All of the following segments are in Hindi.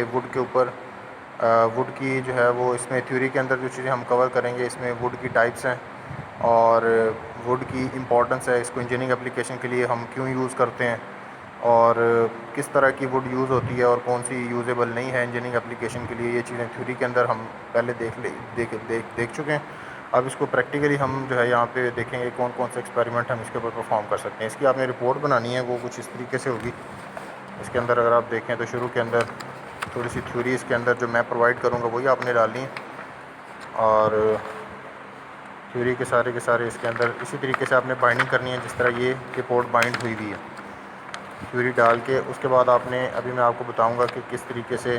वुड के ऊपर वुड की जो है वो इसमें थ्योरी के अंदर जो चीज़ें हम कवर करेंगे, इसमें वुड की टाइप्स हैं और वुड की इम्पोर्टेंस है, इसको इंजीनियरिंग एप्लीकेशन के लिए हम क्यों यूज़ करते हैं और किस तरह की वुड यूज़ होती है और कौन सी यूज़ेबल नहीं है इंजीनियरिंग एप्लीकेशन के लिए। ये चीज़ें थ्योरी के अंदर हम पहले देख चुके हैं। अब इसको प्रैक्टिकली हम जो है यहाँ पे देखेंगे कौन कौन से एक्सपेरिमेंट हम इसके ऊपर परफॉर्म कर सकते हैं। इसकी आपने रिपोर्ट बनानी है, वो कुछ इस तरीके से होगी। इसके अंदर अगर आप देखें तो शुरू के अंदर थोड़ी सी थ्योरी इसके अंदर जो मैं प्रोवाइड करूँगा वही आपने डालनी है और थ्योरी के सारे इसके अंदर इसी तरीके से आपने बाइंडिंग करनी है जिस तरह ये रिपोर्ट बाइंड हुई हुई है। थ्योरी डाल के उसके बाद आपने अभी मैं आपको बताऊंगा कि किस तरीके से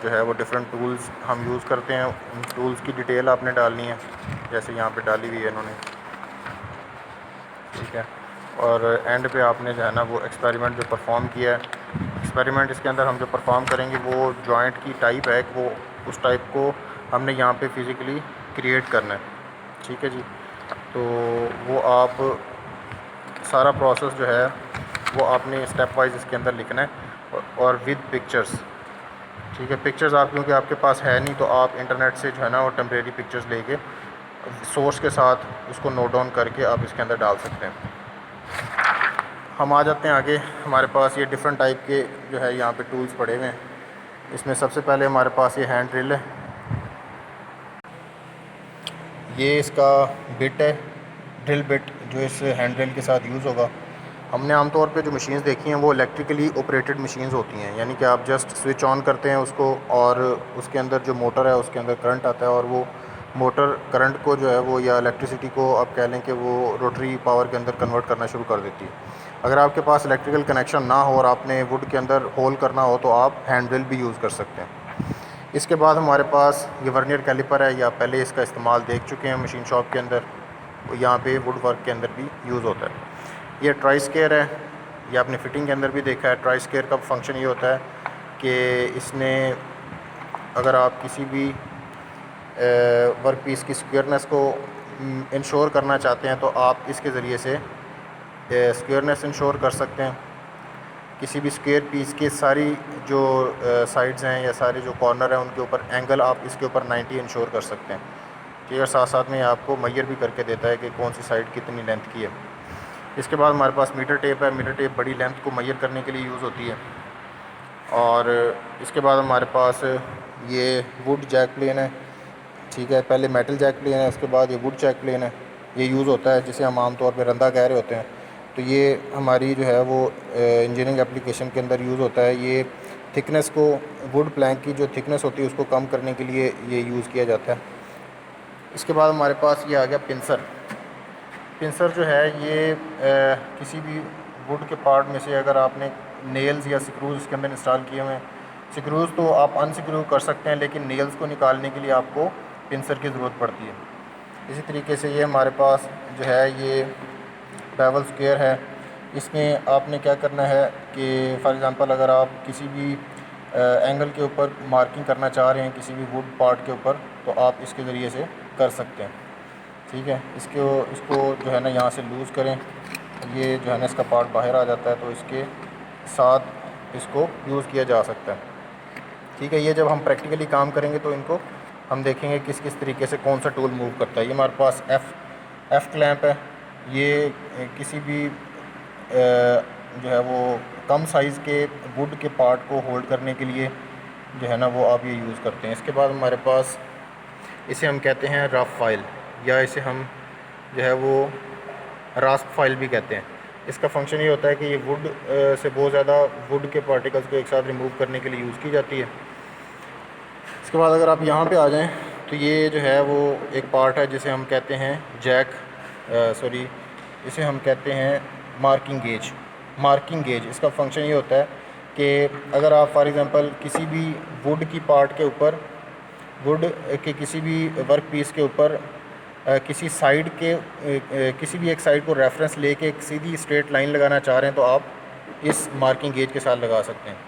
जो है वो डिफरेंट टूल्स हम यूज़ करते हैं। उन टूल्स की डिटेल आपने डालनी है जैसे यहाँ पे डाली हुई है इन्होंने, ठीक है। और एंड पे आपने जो है ना वो एक्सपेरिमेंट जो परफॉर्म किया है, एक्सपेरिमेंट इसके अंदर हम जो परफॉर्म करेंगे वो जॉइंट की टाइप है, वो उस टाइप को हमने यहाँ पे फिज़िकली क्रिएट करना है, ठीक है जी। तो वो आप सारा प्रोसेस जो है वो आपने स्टेप वाइज इसके अंदर लिखना है और विद पिक्चर्स, ठीक है। पिक्चर्स आप क्योंकि आपके पास है नहीं तो आप इंटरनेट से जो है ना वो टेम्परेरी पिक्चर्स लेके सोर्स के साथ उसको नोट डाउन करके आप इसके अंदर डाल सकते हैं। हम आ जाते हैं आगे। हमारे पास ये डिफरेंट टाइप के जो है यहाँ पे टूल्स पड़े हुए हैं। इसमें सबसे पहले हमारे पास ये हैंड ड्रिल है, ये इसका बिट है, ड्रिल बिट जो इस हैंड ड्रिल के साथ यूज़ होगा। हमने आमतौर पे जो मशीन्स देखी हैं वो इलेक्ट्रिकली ऑपरेटेड मशीन्स होती हैं, यानी कि आप जस्ट स्विच ऑन करते हैं उसको और उसके अंदर जो मोटर है उसके अंदर करंट आता है और वो मोटर करंट को जो है वो या इलेक्ट्रिसिटी को आप कह लें कि वो रोटरी पावर के अंदर कन्वर्ट करना शुरू कर देती है। अगर आपके पास इलेक्ट्रिकल कनेक्शन ना हो और आपने वुड के अंदर होल करना हो तो आप हैंड ड्रिल भी यूज़ कर सकते हैं। इसके बाद हमारे पास ये वर्नियर कैलिपर है, या पहले इसका इस्तेमाल देख चुके हैं मशीन शॉप के अंदर, यहाँ पे वुड वर्क के अंदर भी यूज़ होता है। ये ट्राई स्केयर है, ये आपने फिटिंग के अंदर भी देखा है। ट्राई स्केयर का फंक्शन ये होता है कि इसने अगर आप किसी भी वर्क पीस की स्क्वेयरनेस को इंश्योर करना चाहते हैं तो आप इसके ज़रिए से स्क्वेयरनेस इंश्योर कर सकते हैं। किसी भी स्क्वेयर पीस के सारी जो साइड्स हैं या सारे जो कॉर्नर हैं उनके ऊपर एंगल आप इसके ऊपर 90 इंश्योर कर सकते हैं, ठीक है। साथ साथ में आपको मेजर भी करके देता है कि कौन सी साइड कितनी लेंथ की है। इसके बाद हमारे पास मीटर टेप है। मीटर टेप बड़ी लेंथ को मेजर करने के लिए यूज़ होती है। और इसके बाद हमारे पास ये वुड जैक प्लेन है, ठीक है। पहले मेटल जैक प्लेन है, उसके बाद ये वुड जैक प्लेन है। ये यूज़ होता है जिसे हम आम तौर पे रंदा कह रहे होते हैं। तो ये हमारी जो है वो इंजीनियरिंग एप्लीकेशन के अंदर यूज़ होता है। ये थिकनेस को, वुड प्लैंक की जो थिकनेस होती है उसको कम करने के लिए ये यूज़ किया जाता है। इसके बाद हमारे पास ये आ गया पिंसर। पिंसर जो है ये किसी भी वुड के पार्ट में से अगर आपने नेल्स या स्क्रूज इसके अंदर इंस्टॉल किए हुए हैं, स्क्रूज तो आप अनस्क्रू कर सकते हैं लेकिन नेल्स को निकालने के लिए आपको पिंसर की ज़रूरत पड़ती है। इसी तरीके से ये हमारे पास जो है ये बेवल स्क्वायर है। इसमें आपने क्या करना है कि फॉर एग्ज़ाम्पल अगर आप किसी भी एंगल के ऊपर मार्किंग करना चाह रहे हैं किसी भी वुड पार्ट के ऊपर तो आप इसके ज़रिए से कर सकते हैं, ठीक है। इसको जो है ना यहाँ से लूज़ करें, ये जो है ना इसका पार्ट बाहर आ जाता है तो इसके साथ इसको यूज़ किया जा सकता है, ठीक है। ये जब हम प्रैक्टिकली काम करेंगे तो इनको हम देखेंगे किस किस तरीके से कौन सा टूल मूव करता है। ये हमारे पास एफ़ क्लैंप है। ये किसी भी जो है वो कम साइज़ के वुड के पार्ट को होल्ड करने के लिए जो है ना वो आप ये यूज़ करते हैं। इसके बाद हमारे पास इसे हम कहते हैं रफ फाइल, या इसे हम जो है वो रास्प फाइल भी कहते हैं। इसका फंक्शन ये होता है कि ये वुड से बहुत ज़्यादा वुड के पार्टिकल्स को एक साथ रिमूव करने के लिए यूज़ की जाती है। इसके बाद अगर आप यहाँ पे आ जाएं तो ये जो है वो एक पार्ट है जिसे हम कहते हैं इसे हम कहते हैं मार्किंग गेज। मार्किंग गेज इसका फंक्शन ये होता है कि अगर आप फॉर एग्ज़ाम्पल किसी भी वुड की पार्ट के ऊपर, वुड के किसी भी वर्क पीस के ऊपर किसी साइड के किसी भी एक साइड को रेफरेंस लेके एक सीधी स्ट्रेट लाइन लगाना चाह रहे हैं तो आप इस मार्किंग गेज के साथ लगा सकते हैं।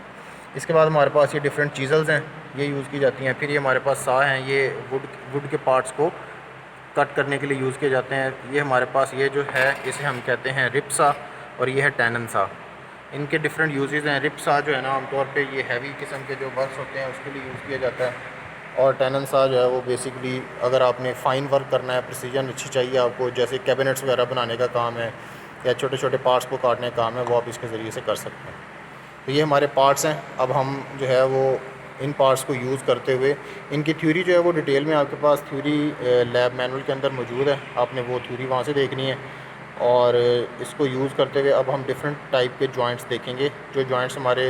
इसके बाद हमारे पास ये डिफरेंट चीज़ल्स हैं, ये यूज़ की जाती हैं। फिर ये हमारे पास सा हैं, ये वुड के पार्ट्स को कट करने के लिए यूज़ किए जाते हैं। ये हमारे पास ये जो है इसे हम कहते हैं रिप सा और ये है टैनन सा। इनके डिफरेंट यूजेस हैं। रिप सा जो है ना आमतौर पे ये हैवी किस्म के जो वर्क्स होते हैं उसके लिए यूज़ किया जाता है, और टेनन सा जो है वो बेसिकली अगर आपने फ़ाइन वर्क करना है, प्रिसीजन अच्छी चाहिए आपको, जैसे कैबिनेट्स वगैरह बनाने का काम है या छोटे छोटे पार्ट्स को काटने का काम है, वो आप इसके ज़रिए से कर सकते हैं। तो ये हमारे पार्ट्स हैं। अब हम जो है वो इन पार्ट्स को यूज़ करते हुए, इनकी थ्योरी जो है वो डिटेल में आपके पास थ्योरी लैब मैनुअल के अंदर मौजूद है, आपने वो थ्योरी वहाँ से देखनी है। और इसको यूज़ करते हुए अब हम डिफरेंट टाइप के जॉइंट्स देखेंगे। जो जॉइंट्स हमारे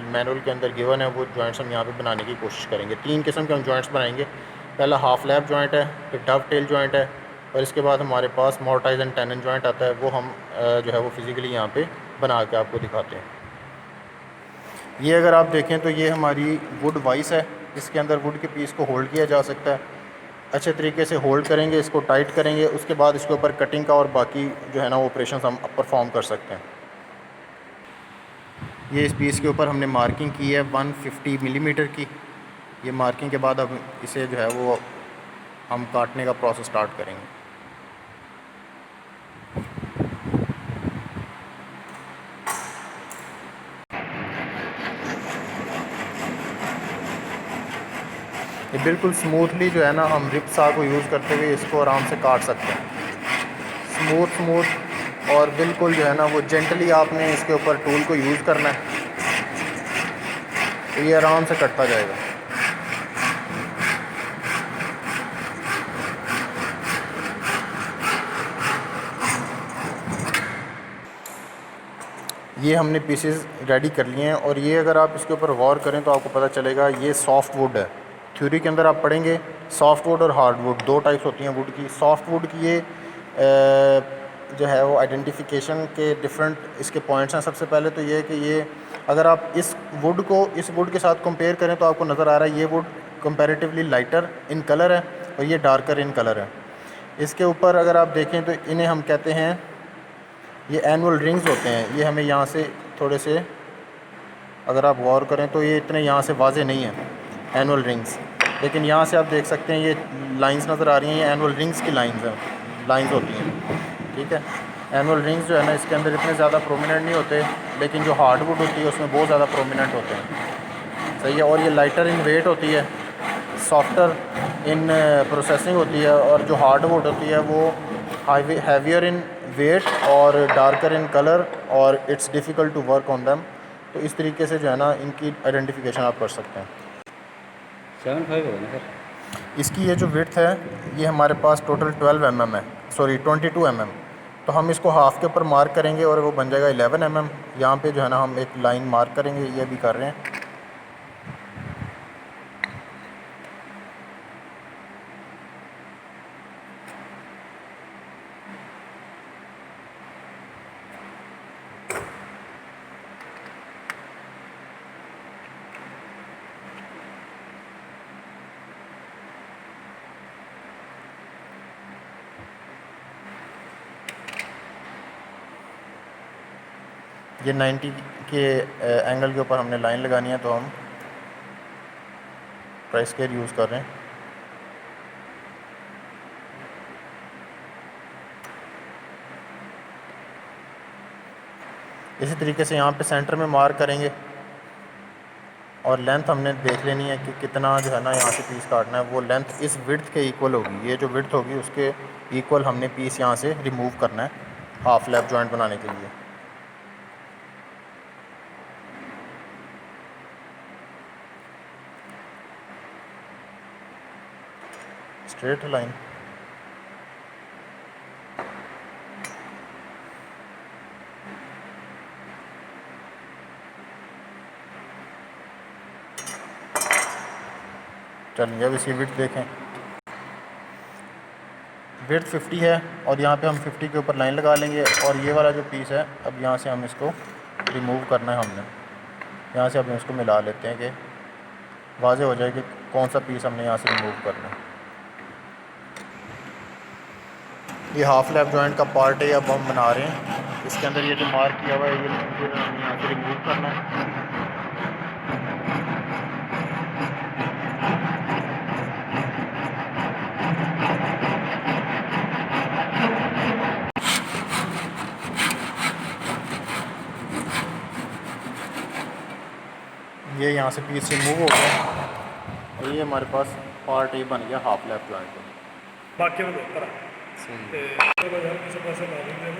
मैनुअल के अंदर गिवन है वो जॉइंट्स हम यहाँ पे बनाने की कोशिश करेंगे। 3 किस्म के हम जॉइंट्स बनाएंगे। पहला हाफ लैप जॉइंट है, फिर डव टेल जॉइंट है, और इसके बाद हमारे पास मोर्टाइज एंड टेनन जॉइंट आता है। वो हम जो है वो फिज़िकली यहाँ पे बना के आपको दिखाते हैं। ये अगर आप देखें तो ये हमारी वुड वाइस है, इसके अंदर वुड के पीस को होल्ड किया जा सकता है। अच्छे तरीके से होल्ड करेंगे, इसको टाइट करेंगे, उसके बाद इसके ऊपर कटिंग का और बाकी जो है ना वो ऑपरेशन हम परफॉर्म कर सकते हैं। ये इस पीस के ऊपर हमने मार्किंग की है 150 मिलीमीटर की। ये मार्किंग के बाद अब इसे जो है वो हम काटने का प्रोसेस स्टार्ट करेंगे। ये बिल्कुल स्मूथली जो है ना हम रिप सा को यूज़ करते हुए इसको आराम से काट सकते हैं। स्मूथ और बिल्कुल जो है ना वो जेंटली आपने इसके ऊपर टूल को यूज़ करना है, तो ये आराम से कटता जाएगा। ये हमने पीसेस रेडी कर लिए हैं, और ये अगर आप इसके ऊपर गौर करें तो आपको पता चलेगा ये सॉफ्ट वुड है। थ्योरी के अंदर आप पढ़ेंगे सॉफ्ट वुड और हार्ड वुड 2 टाइप्स होती हैं वुड की। सॉफ्ट वुड की ये जो है वो आइडेंटिफिकेशन के डिफरेंट इसके पॉइंट्स हैं। सबसे पहले तो ये है कि ये अगर आप इस वुड को इस वुड के साथ कंपेयर करें तो आपको नज़र आ रहा है ये would comparatively lighter in colour है और ये डार्कर इन कलर है। इसके ऊपर अगर आप देखें तो इन्हें हम कहते हैं, ये एनुअल रिंग्स होते हैं। ये हमें यहाँ से थोड़े से अगर आप गौर करें तो ये इतने यहाँ से वाज़े नहीं हैं एनुअल रिंग्स, लेकिन यहाँ से आप देख सकते हैं ये लाइंस नज़र आ रही हैं, ये एनुअल रिंग्स की लाइंस होती हैं। ठीक है, एनुअल रिंग्स जो है ना इसके अंदर इतने ज़्यादा प्रोमिनेंट नहीं होते, लेकिन जो हार्डवुड होती है उसमें बहुत ज़्यादा प्रोमिनेंट होते हैं। सही है, और ये लाइटर इन वेट होती है, सॉफ्टर इन प्रोसेसिंग होती है, और जो हार्डवुड होती है वो हैवियर इन वेट और डार्कर इन कलर, और it's difficult to work on them. तो इस तरीके से जो है ना इनकी आइडेंटिफिकेशन आप कर सकते हैं। 7.5 होगा ना सर? इसकी ये जो विड्थ है ये हमारे पास टोटल 12 mm है, सॉरी 22 mm। तो हम इसको हाफ़ के ऊपर मार्क करेंगे और वो बन जाएगा 11 mm। यहाँ पे जो है ना हम एक लाइन मार्क करेंगे, ये भी कर रहे हैं। ये 90 के एंगल के ऊपर हमने लाइन लगानी है, तो हम ट्राई स्केल यूज़ कर रहे हैं। इसी तरीके से यहाँ पे सेंटर में मार्क करेंगे, और लेंथ हमने देख लेनी है कि कितना जो है ना यहाँ से पीस काटना है। वो लेंथ इस विड्थ के इक्वल होगी, ये जो विड्थ होगी उसके इक्वल हमने पीस यहाँ से रिमूव करना है हाफ लैप जॉइंट बनाने के लिए। स्ट्रेट लाइन, चलिए अब इसकी विड्थ देखें। विड्थ 50 है, और यहाँ पे हम 50 के ऊपर लाइन लगा लेंगे, और ये वाला जो पीस है अब यहाँ से हम इसको रिमूव करना है। हमने यहाँ से अब इसको मिला लेते हैं कि वाज़े हो जाए कि कौन सा पीस हमने यहाँ से रिमूव करना है। ये हाफ लैप जॉइंट का पार्ट है, अब हम बना रहे हैं। इसके अंदर ये जो मार्क किया हुआ है ये हमें यहाँ से रिमूव करना है। यहाँ से पीस रिमूव हो गया और ये हमारे पास पार्ट ये बन गया हाफ लैप जॉइंट। बाकी में बेहतर है सही ਤੇ ਚਲੋ ਯਾਰ ਕਿਸੇ ਪਾਸੇ ਲਾ ਦਿੰਦੇ ਹਾਂ